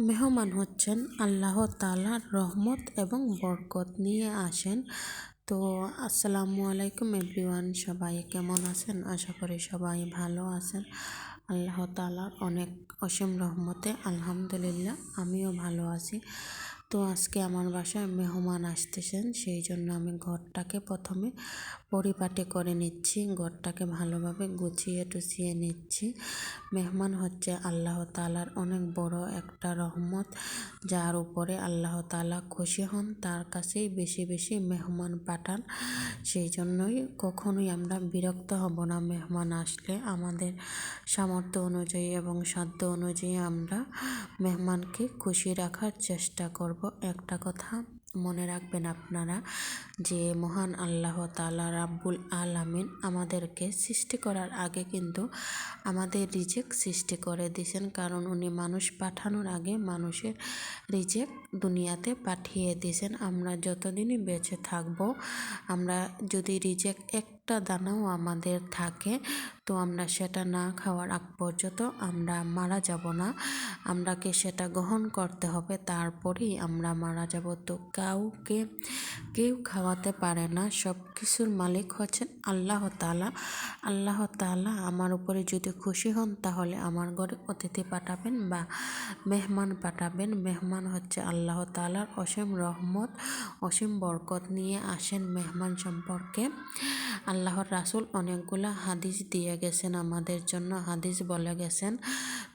মেহমান হচ্ছেন আল্লাহ তাআলার রহমত এবং বরকত নিয়ে আসেন। তো আসসালামু আলাইকুম এভরিওয়ান, সবাই কেমন আছেন? আশা করি সবাই ভালো আছেন। আল্লাহ তাআলার অনেক অসীম রহমতে আলহামদুলিল্লাহ আমিও ভালো আছি। তো আজকে আমার বাসায় মেহমান আসতেছেন, সেই জন্য আমি ঘরটাকে প্রথমে পরিপাটি করে নিচ্ছি, ঘরটাকে ভালোভাবে গুছিয়ে টুছিয়ে নিচ্ছি। মেহমান হচ্ছে আল্লাহ তাআলার অনেক বড় একটা রহমত, যার উপরে আল্লাহ তাআলা খুশি হন তার কাছেই বেশি বেশি মেহমান পাঠান। সেই জন্যই কখনোই আমরা বিরক্ত হব না মেহমান আসলে। আমাদের সামর্থ্য অনুযায়ী এবং সাধ্য অনুযায়ী আমরা মেহমানকে খুশি রাখার চেষ্টা করব। একটা কথা মনে রাখবেন আপনারা, যে মহান আল্লাহ তাআলা রাব্বুল আলামিন আমাদেরকে সৃষ্টি করার আগে কিন্তু আমাদের রিজেক সৃষ্টি করে দিয়েছেন, কারণ উনি মানুষ পাঠানোর আগে মানুষের রিজেক দুনিয়াতে পাঠিয়ে দিয়েছেন। আমরা যতদিনই বেঁচে থাকব, আমরা যদি রিজেক একটা দানাও আমাদের থাকে, তো আমরা সেটা না খাওয়ার আগ পর্যন্ত আমরা মারা যাব না। আমরাকে সেটা গ্রহণ করতে হবে, তারপরেই আমরা মারা যাব। তো কেউ খাওয়াতে পারে না, সব কিছুর মালিক হচ্ছেন আল্লাহ তাআলা। আল্লাহ তাআলা আমার উপরে যদি খুশি হন তাহলে আমার ঘরে অতিথি পাঠাবেন বা মেহমান পাঠাবেন। মেহমান হচ্ছে আল্লাহ তাআলার অসীম রহমত, অসীম বরকত নিয়ে আসেন মেহমান সম্পর্কে। আল্লাহর রাসূল অনেকগুলা হাদিস দিয়ে গেছেন আমাদের জন্য, হাদিস বলে গেছেন।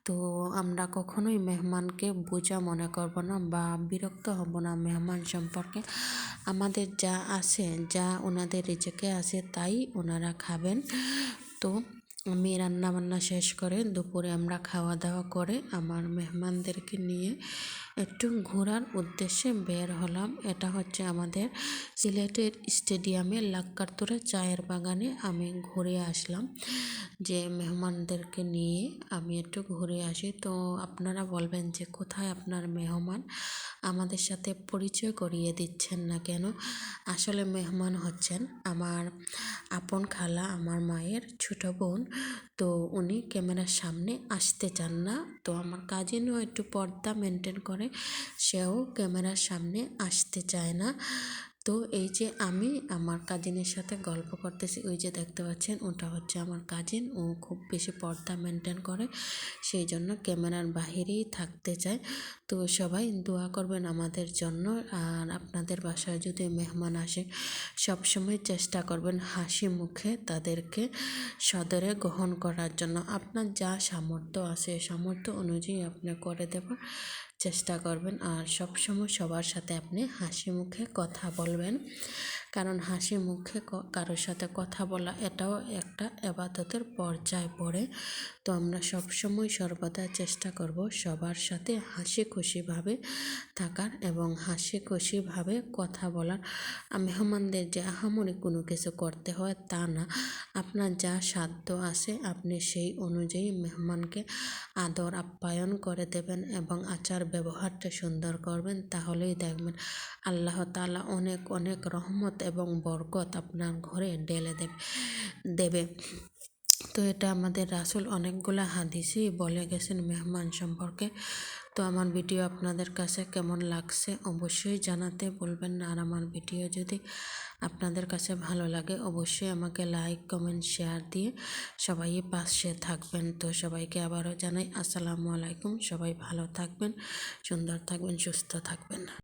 তো আমরা কখনোই মেহমানকে বোঝা মনে করব না বা বিরক্ত হব না মেহমান সম্পর্কে। আমাদের যা আছে, যা ওনাদের রিজেকে আছে তাই ওনারা খাবেন। তো আমি রান্নাবান্না শেষ করে দুপুরে আমরা খাওয়া দাওয়া করে আমার মেহমানদেরকে নিয়ে একটু ঘোরার উদ্দেশ্যে বের হলাম। এটা হচ্ছে আমাদের সিলেটের স্টেডিয়ামে লাক্কারতুরা চায়ের বাগানে আমি ঘুরে আসলাম, যে মেহমানদেরকে নিয়ে আমি একটু ঘুরে আসি। তো আপনারা বলবেন যে কোথায় আপনার মেহমান, আমাদের সাথে পরিচয় করিয়ে দিচ্ছেন না কেন? আসলে মেহমান হচ্ছেন আমার আপন খালা, আমার মায়ের ছোট বোন। তো উনি ক্যামেরার সামনে আসতে চান না। তো আমার কাজিনও একটু পর্দা মেনটেন করে, সেও ক্যামেরার সামনে আসতে চায় না। তো এই যে আমি আমার কাজিনের সাথে গল্প করতেছি, ওই যে দেখতে পাচ্ছেন ওটা হচ্ছে আমার কাজিন। ও খুব বেশি পর্দা মেনটেন করে, সেই জন্য ক্যামেরার বাহিরেই থাকতে চায়। তো সবাই দোয়া করবেন আমাদের জন্য। আর আপনাদের বাসায় যদি মেহমান আসে, সবসময় চেষ্টা করবেন হাসি মুখে তাদেরকে সদরে গ্রহণ করার জন্য। আপনার যা সামর্থ্য আছে সামর্থ্য অনুযায়ী আপনি করে দেবার চেষ্টা করবেন। আর সবসময় সবার সাথে আপনি হাসি মুখে কথা বলবেন, কারণ হাসি মুখে কারোর সাথে কথা বলা এটাও একটা ইবাদতের পর্যায়ে পড়ে। তো আমরা সবসময় সর্বদা চেষ্টা করব সবার সাথে হাসি খুশিভাবে থাকার এবং হাসি খুশিভাবে কথা বলার। মেহমানদের যে আহামরি কোনো কিছু করতে হয় তা না, আপনার যা সাধ্য আছে আপনি সেই অনুযায়ী মেহমানকে আদর আপ্যায়ন করে দেবেন এবং আচার ব্যবহারটা সুন্দর করবেন। তাহলেই দেখবেন আল্লাহ তাআলা অনেক অনেক রহমত এবং বরকত আপনার ঘরে ঢেলে দেবে। তো এটা আমাদের রাসূল অনেকগুলা হাদিসই বলে গেছেন মেহমান সম্পর্কে। তো আমার ভিডিও আপনাদের কাছে কেমন লাগছে অবশ্যই জানাতে বলবেন না। আর আমার ভিডিও যদি আপনাদের কাছে ভালো লাগে অবশ্যই আমাকে লাইক কমেন্ট শেয়ার দিয়ে সবাই পাশে থাকবেন। তো সবাইকে আবারও জানাই আসসালামু আলাইকুম। সবাই ভালো থাকবেন, সুন্দর থাকবেন, সুস্থ থাকবেন।